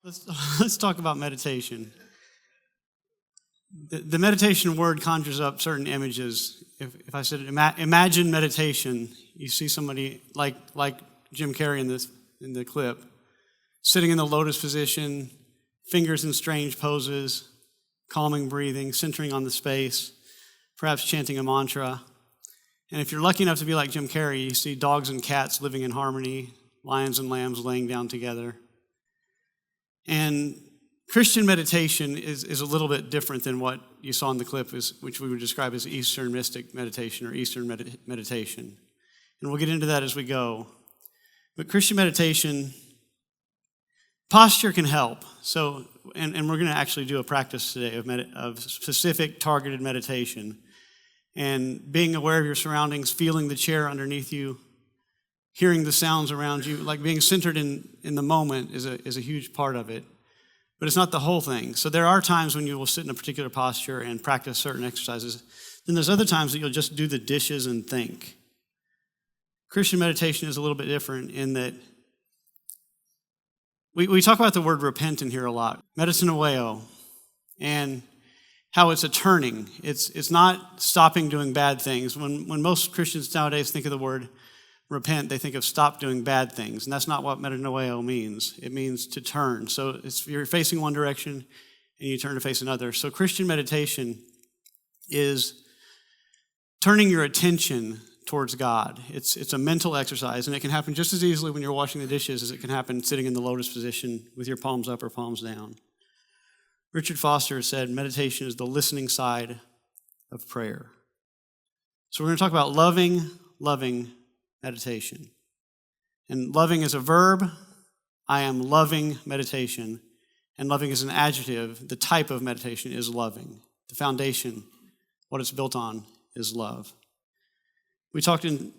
Let's talk about meditation. The meditation word conjures up certain images. If I said imagine meditation, you see somebody like Jim Carrey in the clip, sitting in the lotus position, fingers in strange poses, calming breathing, centering on the space, perhaps chanting a mantra. And if you're lucky enough to be like Jim Carrey, you see dogs and cats living in harmony, lions and lambs laying down together. And Christian meditation is a little bit different than what you saw in the clip, which we would describe as Eastern mystic meditation or Eastern meditation. And we'll get into that as we go. But Christian meditation, posture can help. So, and we're going to actually do a practice today of specific targeted meditation. And being aware of your surroundings, feeling the chair underneath you, hearing the sounds around you, like being centered in the moment is a huge part of it. But it's not the whole thing. So there are times when you will sit in a particular posture and practice certain exercises. Then there's other times that you'll just do the dishes and think. Christian meditation is a little bit different in that we talk about the word repent in here a lot. Metanoeo, and how it's a turning. It's not stopping doing bad things. When most Christians nowadays think of the word repent, they think of stop doing bad things, and that's not what metanoeo means. It means to turn. So you're facing one direction, and you turn to face another. So Christian meditation is turning your attention towards God. It's a mental exercise, and it can happen just as easily when you're washing the dishes as it can happen sitting in the lotus position with your palms up or palms down. Richard Foster said, meditation is the listening side of prayer. So we're going to talk about loving meditation. And loving is a verb. I am loving meditation. And loving is an adjective. The type of meditation is loving. The foundation, what it's built on, is love. We talked in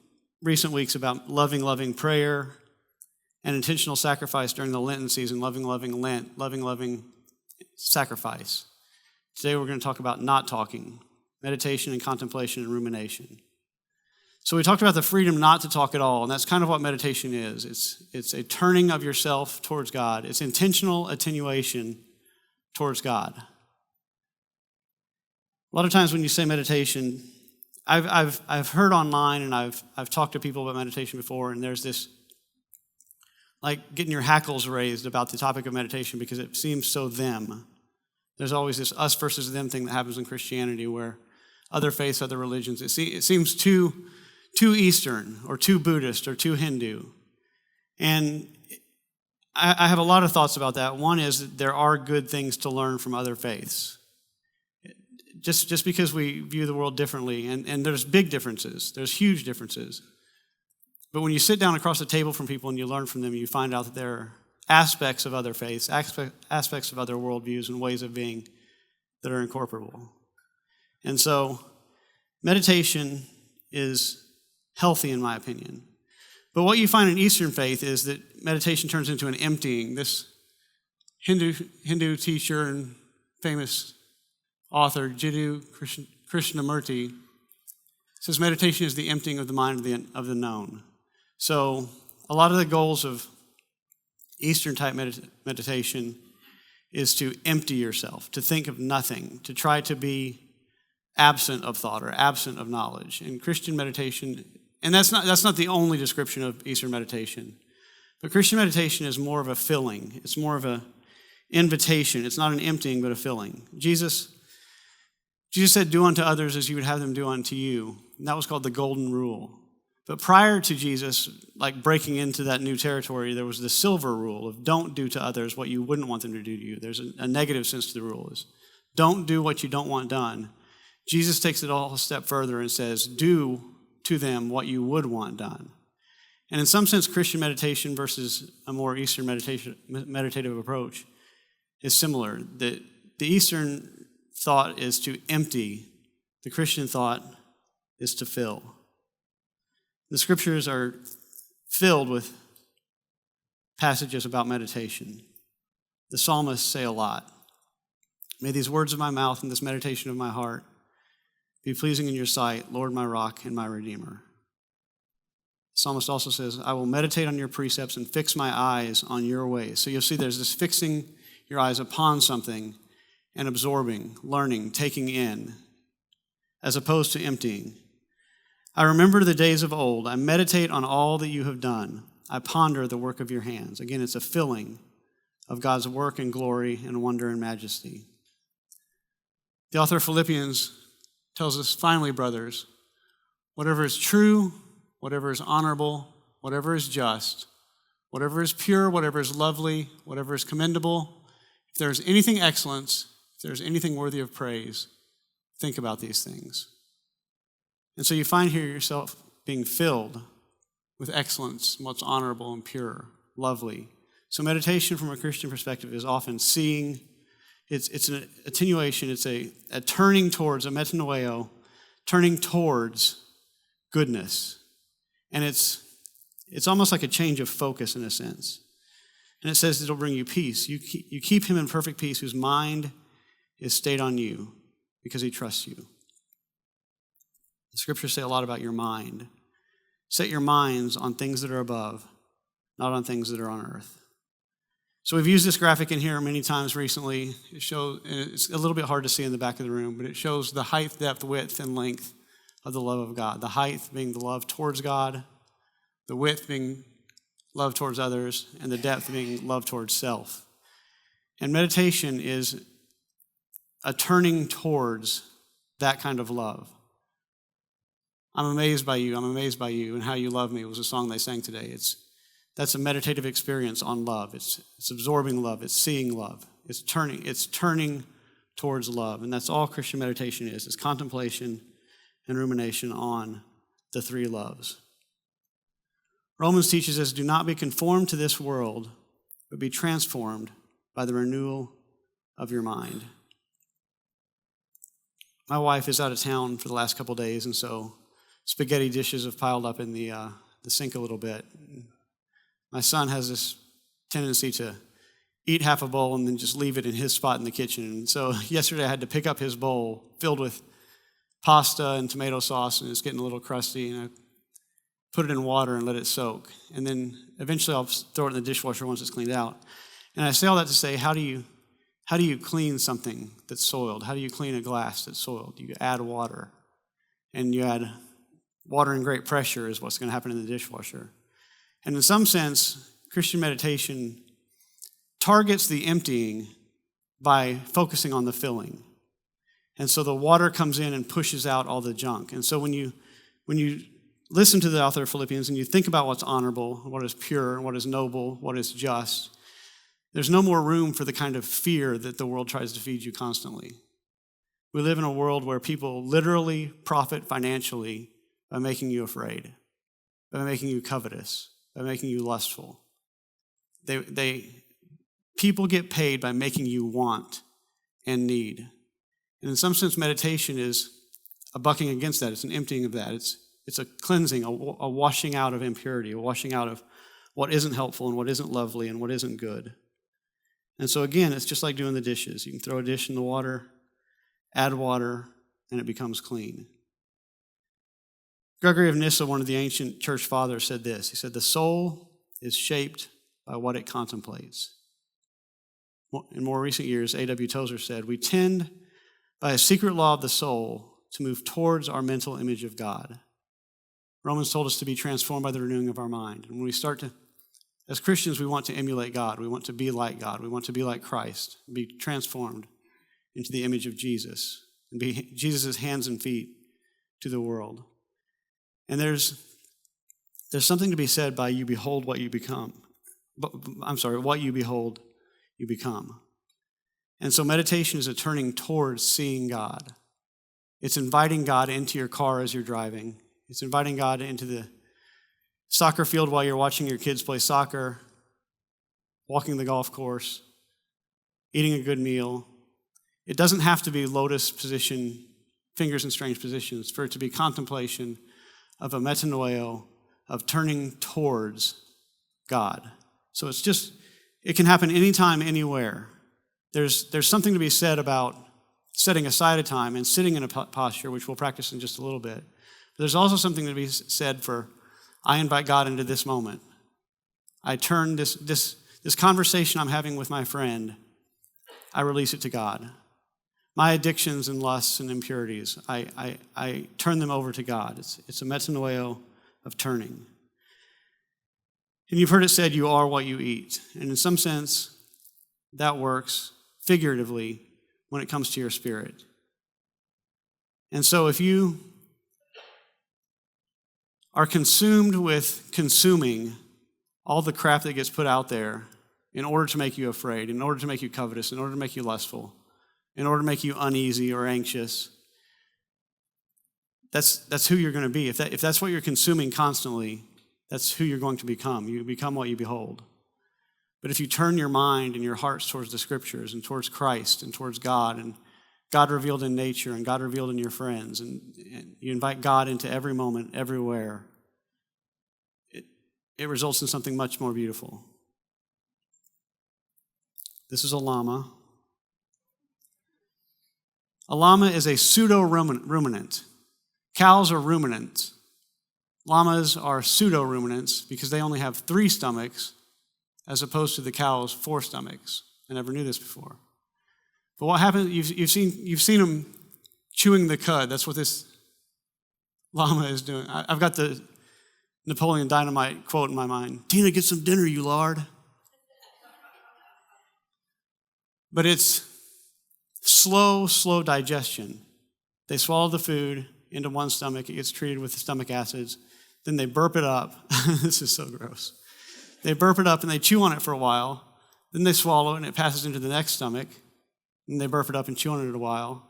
recent weeks about loving prayer and intentional sacrifice during the Lenten season, loving Lent, loving sacrifice. Today we're going to talk about not talking, meditation and contemplation and rumination. So we talked about the freedom not to talk at all, and that's kind of what meditation is. It's a turning of yourself towards God. It's intentional attenuation towards God. A lot of times when you say meditation, I've heard online and I've talked to people about meditation before, and there's this like getting your hackles raised about the topic of meditation because it seems so them. There's always this us versus them thing that happens in Christianity where other faiths, other religions, it seems too Eastern or too Buddhist or too Hindu. And I have a lot of thoughts about that. One is that there are good things to learn from other faiths. Just because we view the world differently, and there's big differences, there's huge differences. But when you sit down across the table from people and you learn from them, you find out that there are aspects of other faiths, aspects of other worldviews and ways of being that are incorporable. And so meditation is healthy in my opinion. But what you find in Eastern faith is that meditation turns into an emptying. This Hindu teacher and famous author, Jiddu Krishnamurti, says meditation is the emptying of the mind of the known. So a lot of the goals of Eastern type meditation is to empty yourself, to think of nothing, to try to be absent of thought or absent of knowledge. And Christian meditation, and that's not the only description of Eastern meditation, but Christian meditation is more of a filling. It's more of an invitation. It's not an emptying, but a filling. Jesus said, do unto others as you would have them do unto you. And that was called the golden rule. But prior to Jesus, like breaking into that new territory, there was the silver rule of don't do to others what you wouldn't want them to do to you. There's a negative sense to the rule is don't do what you don't want done. Jesus takes it all a step further and says, do to them what you would want done. And in some sense, Christian meditation versus a more Eastern meditative approach is similar. The Eastern thought is to empty. The Christian thought is to fill. The scriptures are filled with passages about meditation. The psalmists say a lot. May these words of my mouth and this meditation of my heart be pleasing in your sight, Lord, my rock and my redeemer. The psalmist also says, I will meditate on your precepts and fix my eyes on your ways. So you'll see there's this fixing your eyes upon something and absorbing, learning, taking in, as opposed to emptying. I remember the days of old. I meditate on all that you have done. I ponder the work of your hands. Again, it's a filling of God's work and glory and wonder and majesty. The author of Philippians tells us, finally, brothers, whatever is true, whatever is honorable, whatever is just, whatever is pure, whatever is lovely, whatever is commendable, if there is anything excellent, if there is anything worthy of praise, think about these things. And so you find here yourself being filled with excellence, what's honorable and pure, lovely. So meditation from a Christian perspective is often seeing, it's an attenuation, it's a turning towards, a metanoeo, turning towards goodness. And it's almost like a change of focus in a sense. And it says it'll bring you peace. You keep him in perfect peace whose mind is stayed on you because he trusts you. The scriptures say a lot about your mind. Set your minds on things that are above, not on things that are on earth. So we've used this graphic in here many times recently. It's a little bit hard to see in the back of the room, but it shows the height, depth, width, and length of the love of God. The height being the love towards God, the width being love towards others, and the depth being love towards self. And meditation is a turning towards that kind of love. I'm amazed by you, and how you love me was a song they sang today. That's a meditative experience on love. It's absorbing love, it's seeing love, it's turning towards love. And that's all Christian meditation is. It's contemplation and rumination on the three loves. Romans teaches us, do not be conformed to this world, but be transformed by the renewal of your mind. My wife is out of town for the last couple days, and so spaghetti dishes have piled up in the sink a little bit. My son has this tendency to eat half a bowl and then just leave it in his spot in the kitchen. And so yesterday I had to pick up his bowl filled with pasta and tomato sauce, and it's getting a little crusty, and I put it in water and let it soak. And then eventually I'll throw it in the dishwasher once it's cleaned out. And I say all that to say, how do you clean something that's soiled? How do you clean a glass that's soiled? You add water. And you add water in great pressure is what's going to happen in the dishwasher. And in some sense, Christian meditation targets the emptying by focusing on the filling. And so the water comes in and pushes out all the junk. And so when you listen to the author of Philippians and you think about what's honorable, what is pure, what is noble, what is just, there's no more room for the kind of fear that the world tries to feed you constantly. We live in a world where people literally profit financially by making you afraid, by making you covetous, by making you lustful. People get paid by making you want and need. And in some sense, meditation is a bucking against that. It's an emptying of that. It's a cleansing, a washing out of impurity, a washing out of what isn't helpful and what isn't lovely and what isn't good. And so again, it's just like doing the dishes. You can throw a dish in the water, add water, and it becomes clean. Gregory of Nyssa, one of the ancient church fathers, said this. He said, the soul is shaped by what it contemplates. In more recent years, A.W. Tozer said, we tend by a secret law of the soul to move towards our mental image of God. Romans told us to be transformed by the renewing of our mind. And when we start to, as Christians, we want to emulate God. We want to be like God. We want to be like Christ, be transformed into the image of Jesus and be Jesus' hands and feet to the world. And there's something to be said by you behold what you become. What you behold, you become. And so meditation is a turning towards seeing God. It's inviting God into your car as you're driving. It's inviting God into the soccer field while you're watching your kids play soccer, walking the golf course, eating a good meal. It doesn't have to be lotus position, fingers in strange positions, for it to be contemplation of a metanoeo, of turning towards God. So it can happen anytime, anywhere. There's something to be said about setting aside a time and sitting in a posture, which we'll practice in just a little bit. But there's also something to be said for I invite God into this moment. I turn this conversation I'm having with my friend, I release it to God. My addictions and lusts and impurities, I turn them over to God. It's a metanoeo of turning. And you've heard it said, you are what you eat. And in some sense, that works figuratively when it comes to your spirit. And so if you are consumed with consuming all the crap that gets put out there in order to make you afraid, in order to make you covetous, in order to make you lustful, in order to make you uneasy or anxious, that's who you're going to be. If that's what you're consuming constantly, that's who you're going to become. You become what you behold. But if you turn your mind and your hearts towards the Scriptures and towards Christ and towards God and God revealed in nature and God revealed in your friends, and you invite God into every moment, everywhere, it results in something much more beautiful. This is a llama. A llama is a pseudo-ruminant. Cows are ruminants. Llamas are pseudo-ruminants because they only have 3 stomachs as opposed to the cow's 4 stomachs. I never knew this before. But what happens, you've seen them chewing the cud. That's what this llama is doing. I've got the Napoleon Dynamite quote in my mind. Tina, get some dinner, you lard. But it's slow digestion. They swallow the food into one stomach. It gets treated with the stomach acids. Then they burp it up. This is so gross. They burp it up and they chew on it for a while. Then they swallow it and it passes into the next stomach. And they burp it up and chew on it a while.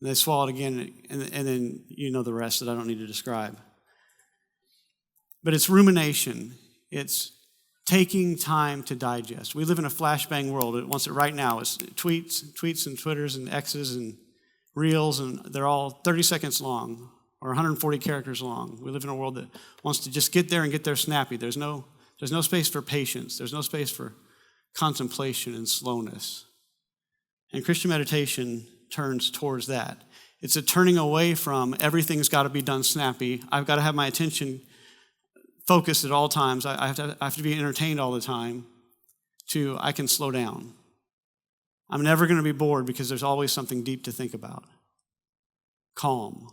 And they swallow it again, and then you know the rest that I don't need to describe. But it's rumination. It's taking time to digest. We live in a flashbang world. It wants it right now. It's tweets and Twitters and X's and Reels, and they're all 30 seconds long or 140 characters long. We live in a world that wants to just get there and get there snappy. There's no space for patience. There's no space for contemplation and slowness. And Christian meditation turns towards that. It's a turning away from everything's got to be done snappy. I've got to have my attention focused at all times. I have to be entertained all the time, to I can slow down. I'm never going to be bored because there's always something deep to think about. Calm,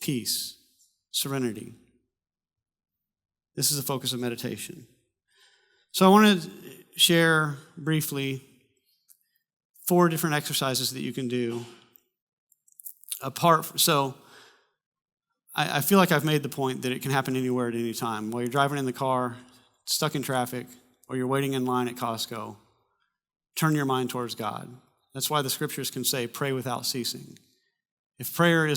peace, serenity. This is the focus of meditation. So I want to share briefly 4 different exercises that you can do. I feel like I've made the point that it can happen anywhere at any time. While you're driving in the car, stuck in traffic, or you're waiting in line at Costco, turn your mind towards God. That's why the Scriptures can say, pray without ceasing. If meditation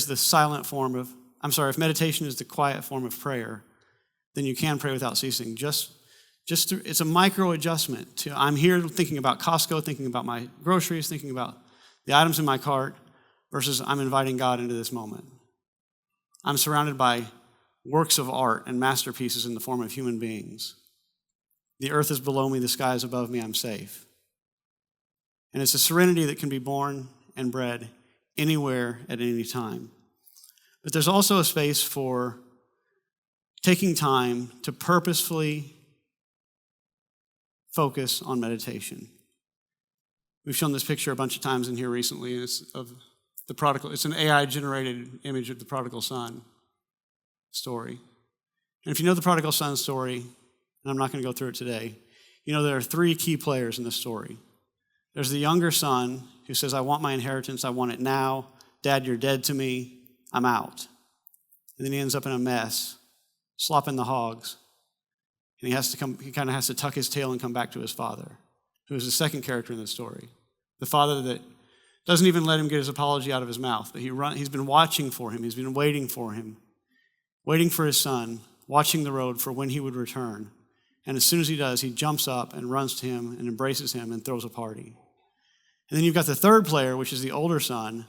is the quiet form of prayer, then you can pray without ceasing. It's a micro adjustment. I'm here thinking about Costco, thinking about my groceries, thinking about the items in my cart, versus I'm inviting God into this moment. I'm surrounded by works of art and masterpieces in the form of human beings. The earth is below me, the sky is above me, I'm safe. And it's a serenity that can be born and bred anywhere at any time. But there's also a space for taking time to purposefully focus on meditation. We've shown this picture a bunch of times in here recently, and it's of the prodigal. It's an AI-generated image of the prodigal son story. And if you know the prodigal son story, and I'm not going to go through it today, you know there are 3 key players in this story. There's the younger son who says, I want my inheritance, I want it now. Dad, you're dead to me, I'm out. And then he ends up in a mess, slopping the hogs. And he kind of has to tuck his tail and come back to his father, who is the second character in the story. The father that doesn't even let him get his apology out of his mouth, but he's been watching for him, he's been waiting for him, waiting for his son, watching the road for when he would return. And as soon as he does, he jumps up and runs to him and embraces him and throws a party. And then you've got the third player, which is the older son,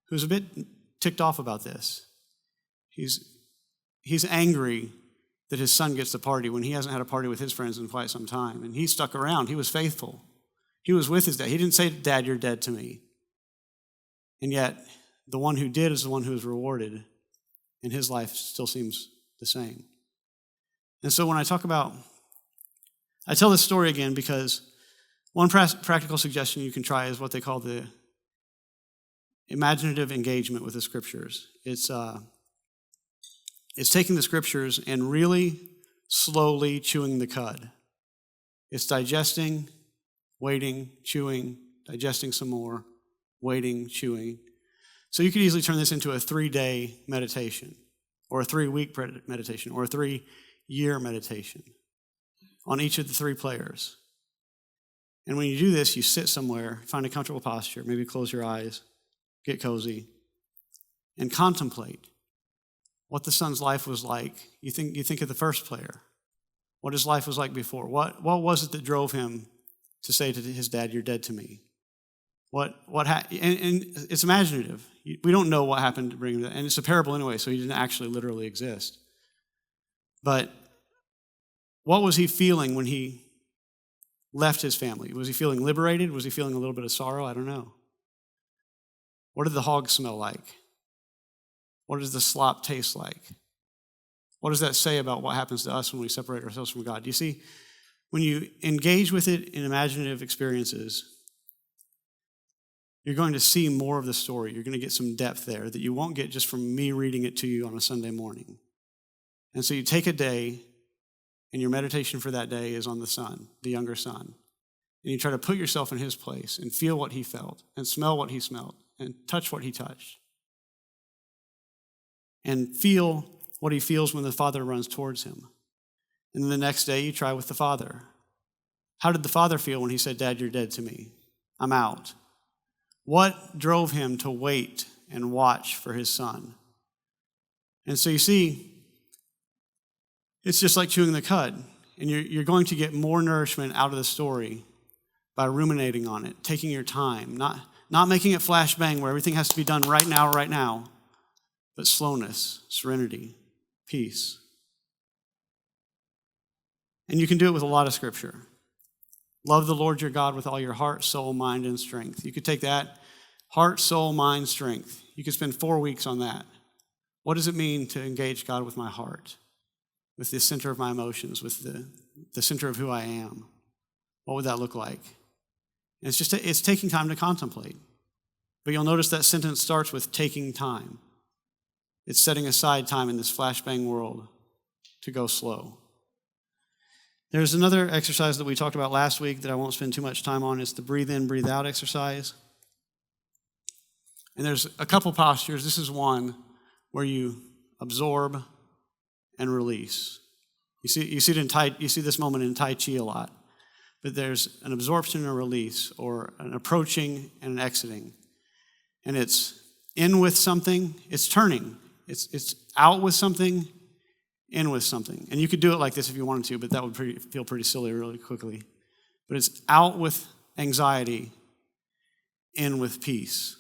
who's a bit ticked off about this. He's angry that his son gets the party when he hasn't had a party with his friends in quite some time. And he stuck around. He was faithful. He was with his dad. He didn't say, Dad, you're dead to me. And yet, the one who did is the one who is rewarded, and his life still seems the same. And so when I tell this story again because one practical suggestion you can try is what they call the imaginative engagement with the scriptures. It's taking the scriptures and really slowly chewing the cud. It's digesting, waiting, chewing, digesting some more, waiting, chewing. So you could easily turn this into a 3-day meditation, or a 3-week meditation, or a 3-year meditation on each of the 3 players. And when you do this, you sit somewhere, find a comfortable posture, maybe close your eyes, get cozy, and contemplate what the son's life was like. You think of the first player, what his life was like before. What was it that drove him to say to his dad, "You're dead to me"? And it's imaginative. We don't know what happened to bring him to that. And it's a parable anyway, so he didn't actually literally exist. But what was he feeling when he left his family? Was he feeling liberated? Was he feeling a little bit of sorrow? I don't know. What did the hog smell like? What does the slop taste like? What does that say about what happens to us when we separate ourselves from God? Do you see, when you engage with it in imaginative experiences, you're going to see more of the story. You're going to get some depth there that you won't get just from me reading it to you on a Sunday morning. And so you take a day, and your meditation for that day is on the son, the younger son. And you try to put yourself in his place and feel what he felt and smell what he smelled and touch what he touched. And feel what he feels when the father runs towards him. And then the next day you try with the father. How did the father feel when he said, "Dad, you're dead to me. I'm out"? What drove him to wait and watch for his son? And so you see, it's just like chewing the cud. And you're going to get more nourishment out of the story by ruminating on it, taking your time, not making it flash bang where everything has to be done right now, but slowness, serenity, peace. And you can do it with a lot of scripture. Love the Lord your God with all your heart, soul, mind, and strength. You could take that, heart, soul, mind, strength. You could spend 4 weeks on that. What does it mean to engage God with my heart, with the center of my emotions, with the center of who I am? What would that look like? And it's taking time to contemplate. But you'll notice that sentence starts with taking time. It's setting aside time in this flashbang world to go slow. There's another exercise that we talked about last week that I won't spend too much time on. It's the breathe in, breathe out exercise. And there's a couple postures. This is one where you absorb and release. You see this moment in Tai Chi a lot. But there's an absorption and a release, or an approaching and an exiting. And it's in with something, it's turning. It's out with something, in with something. And you could do it like this if you wanted to, but that would feel pretty silly really quickly. But it's out with anxiety, in with peace.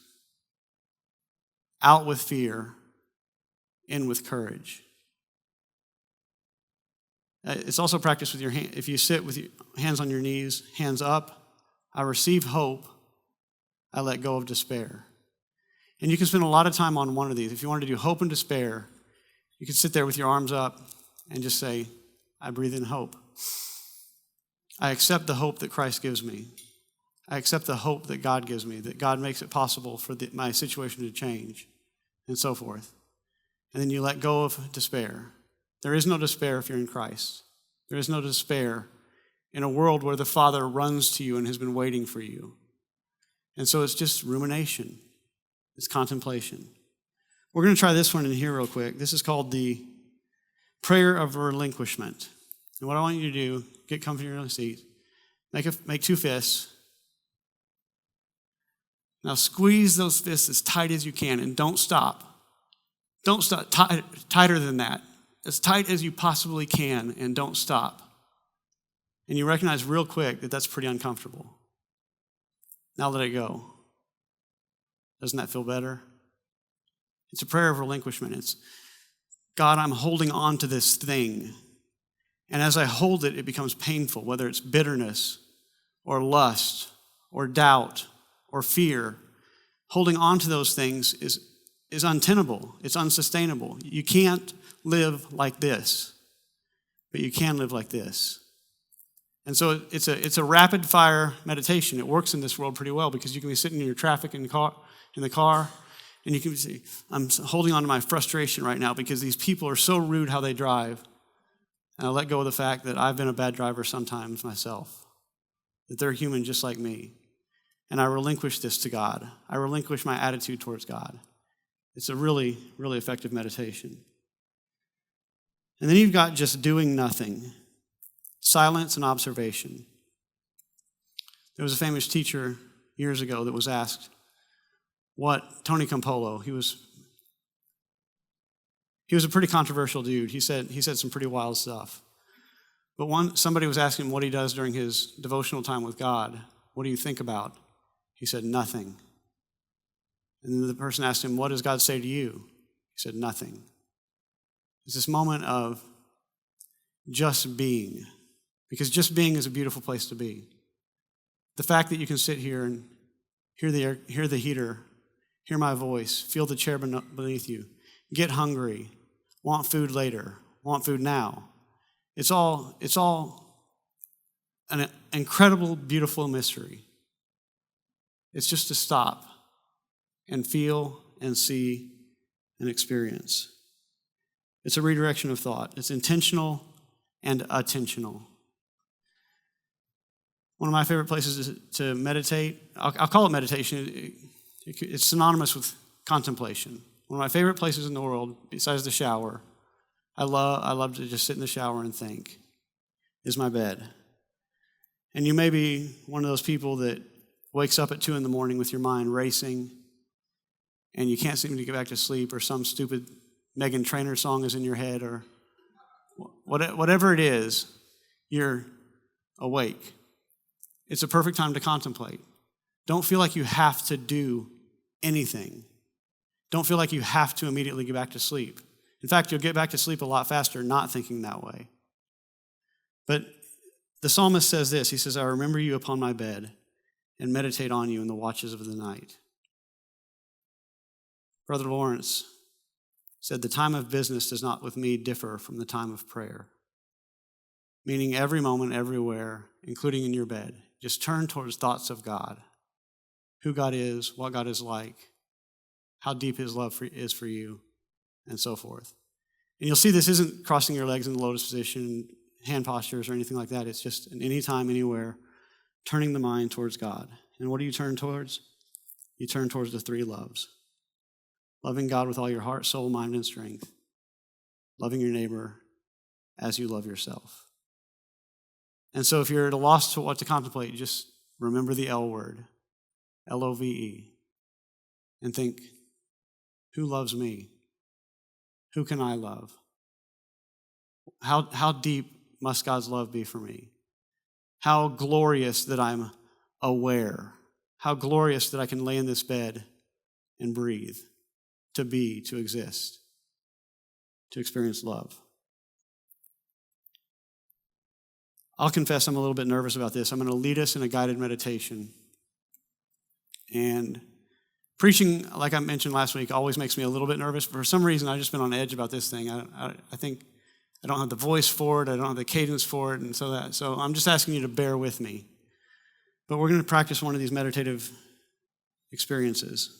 Out with fear, in with courage. It's also practiced with your hand. If you sit with your hands on your knees, hands up, I receive hope, I let go of despair. And you can spend a lot of time on one of these. If you wanted to do hope and despair, you could sit there with your arms up and just say, I breathe in hope. I accept the hope that Christ gives me. I accept the hope that God gives me, that God makes it possible for my situation to change, and so forth. And then you let go of despair. There is no despair if you're in Christ. There is no despair in a world where the Father runs to you and has been waiting for you. And so it's just rumination. It's contemplation. We're going to try this one in here real quick. This is called the prayer of relinquishment. And what I want you to do, get comfy in your seat, make 2 fists. Now squeeze those fists as tight as you can and don't stop. Don't stop. Tighter than that. As tight as you possibly can, and don't stop. And you recognize real quick that that's pretty uncomfortable. Now let it go. Doesn't that feel better? It's a prayer of relinquishment. It's, God, I'm holding on to this thing. And as I hold it, it becomes painful, whether it's bitterness or lust or doubt or fear. Holding on to those things is untenable. It's unsustainable. You can't live like this. but you can live like this. And so it's a rapid fire meditation. It works in this world pretty well because you can be sitting in your traffic in the car, and you can see, I'm holding on to my frustration right now because these people are so rude how they drive. And I let go of the fact that I've been a bad driver sometimes myself, that they're human just like me. And I relinquish this to God. I relinquish my attitude towards God. It's a really, really effective meditation. And then you've got just doing nothing, silence and observation. There was a famous teacher years ago that was asked what Tony Campolo, he was a pretty controversial dude. He said some pretty wild stuff. But somebody was asking him what he does during his devotional time with God. What do you think about? He said, nothing. And then the person asked him, what does God say to you? He said, nothing. It's this moment of just being, because just being is a beautiful place to be. The fact that you can sit here and hear the heater, hear my voice, feel the chair beneath you, get hungry, want food later, want food now. It's all an incredible, beautiful mystery. It's just to stop and feel and see and experience. It's a redirection of thought. It's intentional and attentional. One of my favorite places to meditate, I'll call it meditation. It's synonymous with contemplation. One of my favorite places in the world, besides the shower, I love to just sit in the shower and think, is my bed. And you may be one of those people that wakes up at 2 a.m. with your mind racing, and you can't seem to get back to sleep, or some stupid Meghan Trainor song is in your head, or whatever it is, you're awake. It's a perfect time to contemplate. Don't feel like you have to do anything. Don't feel like you have to immediately get back to sleep. In fact, you'll get back to sleep a lot faster not thinking that way. But the psalmist says this. He says, I remember you upon my bed and meditate on you in the watches of the night. Brother Lawrence said, the time of business does not with me differ from the time of prayer. Meaning every moment, everywhere, including in your bed, just turn towards thoughts of God. Who God is, what God is like, how deep his love is for you, and so forth. And you'll see this isn't crossing your legs in the lotus position, hand postures, or anything like that. It's just anytime, anywhere, turning the mind towards God. And what do you turn towards? You turn towards the 3 loves. Loving God with all your heart, soul, mind, and strength. Loving your neighbor as you love yourself. And so if you're at a loss to what to contemplate, just remember the L word, L-O-V-E, and think, who loves me? Who can I love? How deep must God's love be for me? How glorious that I'm aware. How glorious that I can lay in this bed and breathe, to be, to exist, to experience love. I'll confess I'm a little bit nervous about this. I'm going to lead us in a guided meditation. And preaching, like I mentioned last week, always makes me a little bit nervous. For some reason, I've just been on edge about this thing. I think I don't have the voice for it. I don't have the cadence for it. And so I'm just asking you to bear with me. But we're going to practice one of these meditative experiences.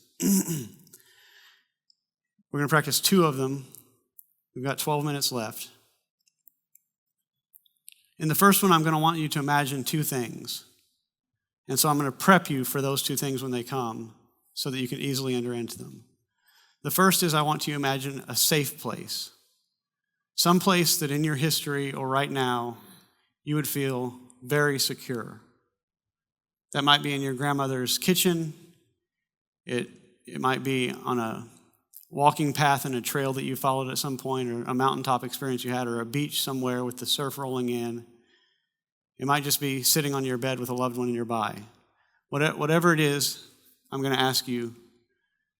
We're going to practice 2 of them. We've got 12 minutes left. In the first one, I'm going to want you to imagine 2 things. And so I'm going to prep you for those 2 things when they come so that you can easily enter into them. The first is I want you to imagine a safe place. Some place that in your history or right now you would feel very secure. That might be in your grandmother's kitchen. It might be on a walking path and a trail that you followed at some point, or a mountaintop experience you had, or a beach somewhere with the surf rolling in. It might just be sitting on your bed with a loved one nearby. Whatever it is, I'm going to ask you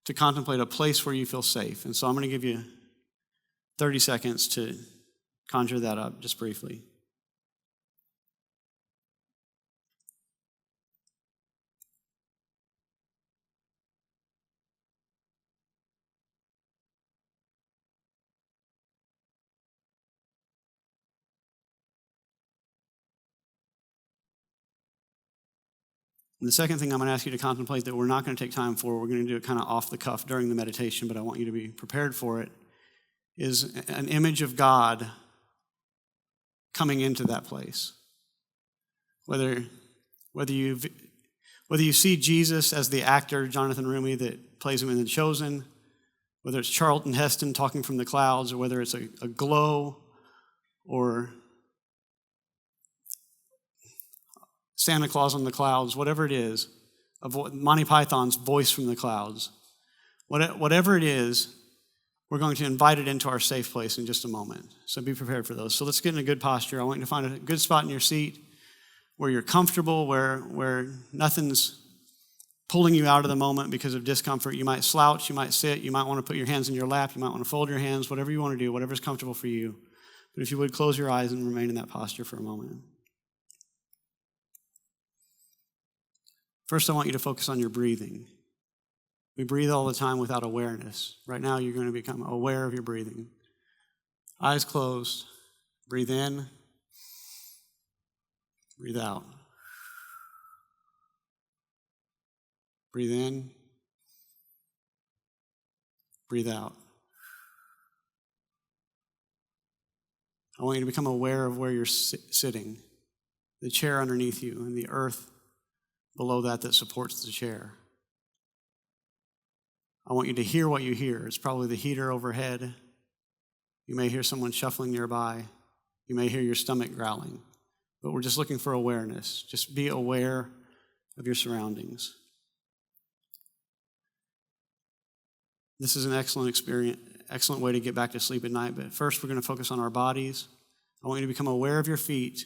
to contemplate a place where you feel safe. And so I'm going to give you 30 seconds to conjure that up just briefly. And the second thing I'm going to ask you to contemplate that we're not going to take time for, we're going to do it kind of off the cuff during the meditation, but I want you to be prepared for it, is an image of God coming into that place. Whether you see Jesus as the actor, Jonathan Rumi, that plays him in The Chosen, whether it's Charlton Heston talking from the clouds, or whether it's a glow, or Santa Claus on the clouds, whatever it is, of Monty Python's voice from the clouds, whatever it is, we're going to invite it into our safe place in just a moment. So be prepared for those. So let's get in a good posture. I want you to find a good spot in your seat where you're comfortable, where nothing's pulling you out of the moment because of discomfort. You might slouch, you might sit, you might want to put your hands in your lap, you might want to fold your hands, whatever you want to do, whatever's comfortable for you. But if you would, close your eyes and remain in that posture for a moment. First, I want you to focus on your breathing. We breathe all the time without awareness. Right now, you're going to become aware of your breathing. Eyes closed. Breathe in. Breathe out. Breathe in. Breathe out. I want you to become aware of where you're sitting, the chair underneath you, and the earth below that supports the chair. I want you to hear what you hear. It's probably the heater overhead. You may hear someone shuffling nearby. You may hear your stomach growling. But we're just looking for awareness. Just be aware of your surroundings. This is an excellent way to get back to sleep at night. But first, we're going to focus on our bodies. I want you to become aware of your feet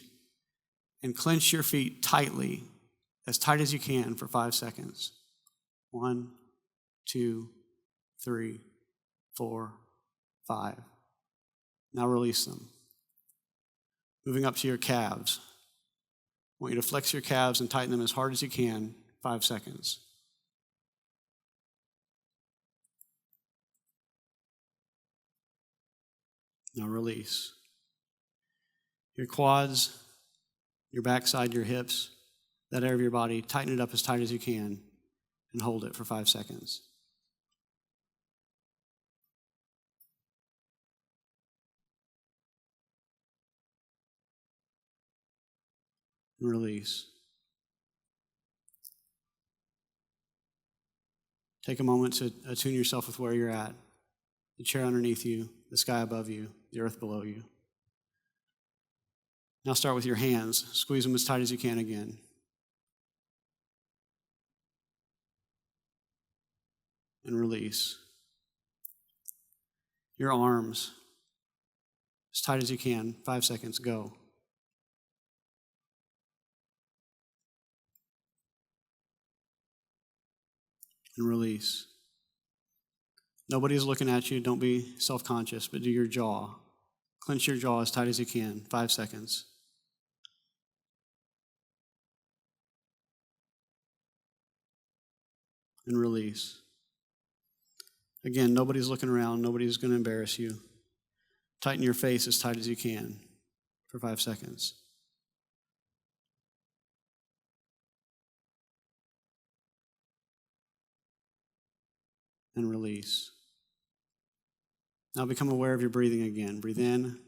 and clench your feet tightly, as tight as you can for 5 seconds. 1, 2, 3, 4, 5. Now release them. Moving up to your calves. I want you to flex your calves and tighten them as hard as you can, 5 seconds. Now release. Your quads, your backside, your hips, that area of your body, tighten it up as tight as you can and hold it for 5 seconds. And release. Take a moment to attune yourself with where you're at. The chair underneath you, the sky above you, the earth below you. Now start with your hands. Squeeze them as tight as you can again. And release. Your arms, as tight as you can, 5 seconds, go. And release. Nobody's looking at you. Don't be self-conscious, but do your jaw. Clench your jaw as tight as you can, 5 seconds. And release. Again, nobody's looking around. Nobody's going to embarrass you. Tighten your face as tight as you can for 5 seconds. And release. Now become aware of your breathing again. Breathe in.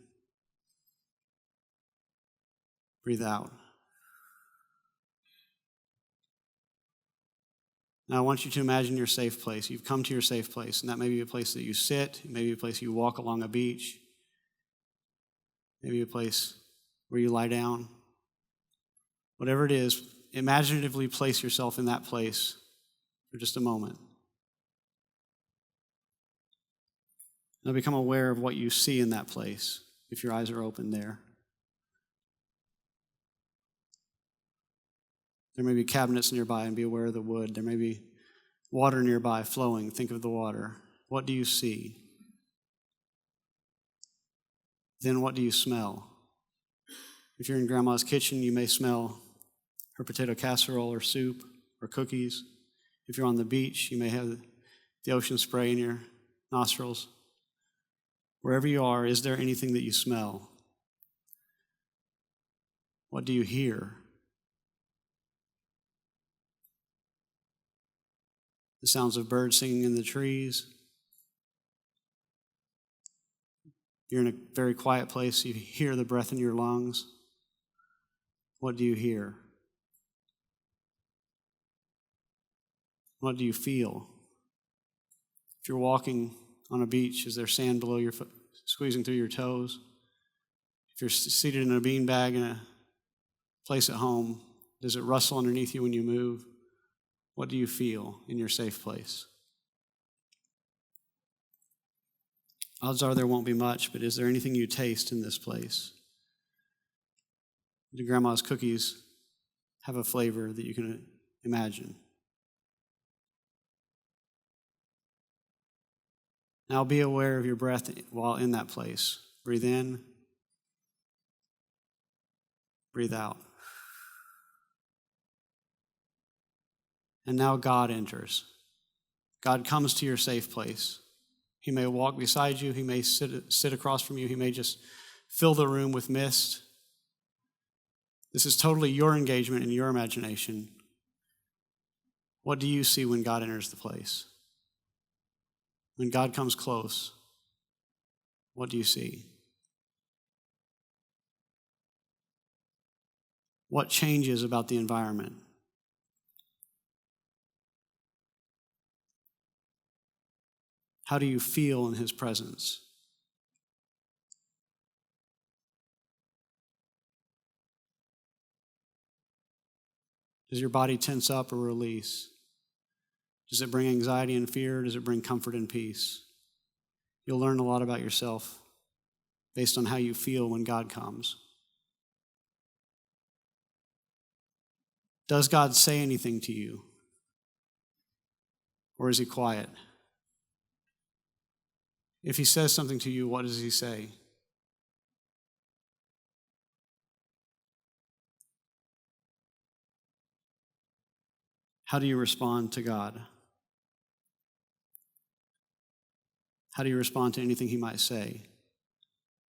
Breathe out. Now I want you to imagine your safe place. You've come to your safe place, and that may be a place that you sit, it may be a place you walk along a beach, maybe a place where you lie down. Whatever it is, imaginatively place yourself in that place for just a moment. Now become aware of what you see in that place, if your eyes are open there. There may be cabinets nearby, and be aware of the wood. There may be water nearby flowing. Think of the water. What do you see? Then what do you smell? If you're in Grandma's kitchen, you may smell her potato casserole or soup or cookies. If you're on the beach, you may have the ocean spray in your nostrils. Wherever you are, is there anything that you smell? What do you hear? the sounds of birds singing in the trees. You're in a very quiet place. You hear the breath in your lungs. What do you hear? What do you feel? If you're walking on a beach, is there sand below your foot, squeezing through your toes? If you're seated in a beanbag in a place at home, does it rustle underneath you when you move? What do you feel in your safe place? Odds are there won't be much, but is there anything you taste in this place? Do grandma's cookies have a flavor that you can imagine? Now be aware of your breath while in that place. Breathe in, breathe out. And now God enters. God comes to your safe place. He may walk beside you. He may sit across from you. He may just fill the room with mist. This is totally your engagement and your imagination. What do you see when God enters the place? When God comes close, what do you see? What changes about the environment? How do you feel in his presence? Does your body tense up or release? Does it bring anxiety and fear? Does it bring comfort and peace? You'll learn a lot about yourself based on how you feel when God comes. Does God say anything to you? Or is he quiet? If he says something to you, what does he say? How do you respond to God? How do you respond to anything he might say?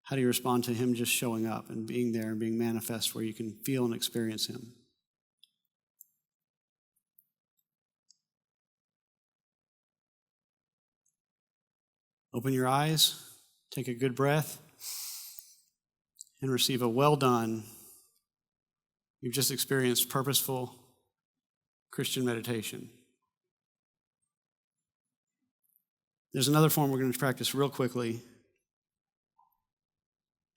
How do you respond to him just showing up and being there and being manifest where you can feel and experience him? Open your eyes, take a good breath, and receive a well done. You've just experienced purposeful Christian meditation. There's another form we're going to practice real quickly.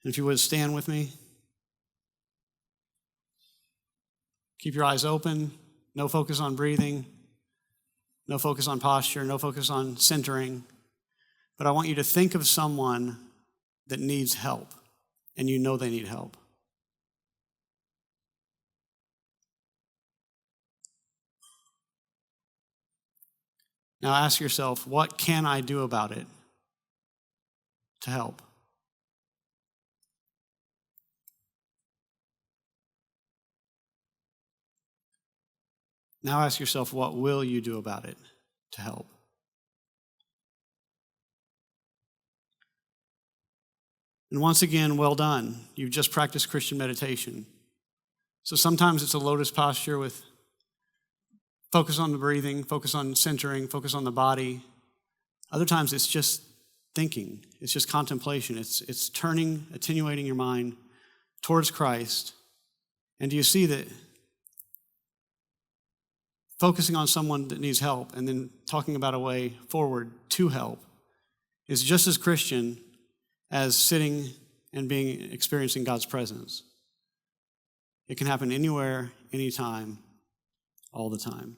And if you would stand with me. Keep your eyes open. No focus on breathing. No focus on posture. No focus on centering. But I want you to think of someone that needs help, and you know they need help. Now ask yourself, what can I do about it to help? Now ask yourself, what will you do about it to help? And once again, well done. You've just practiced Christian meditation. So sometimes it's a lotus posture with focus on the breathing, focus on centering, focus on the body. Other times it's just thinking. It's just contemplation. It's turning, attenuating your mind towards Christ. And do you see that focusing on someone that needs help and then talking about a way forward to help is just as Christian as sitting and experiencing God's presence? It can happen anywhere, anytime, all the time.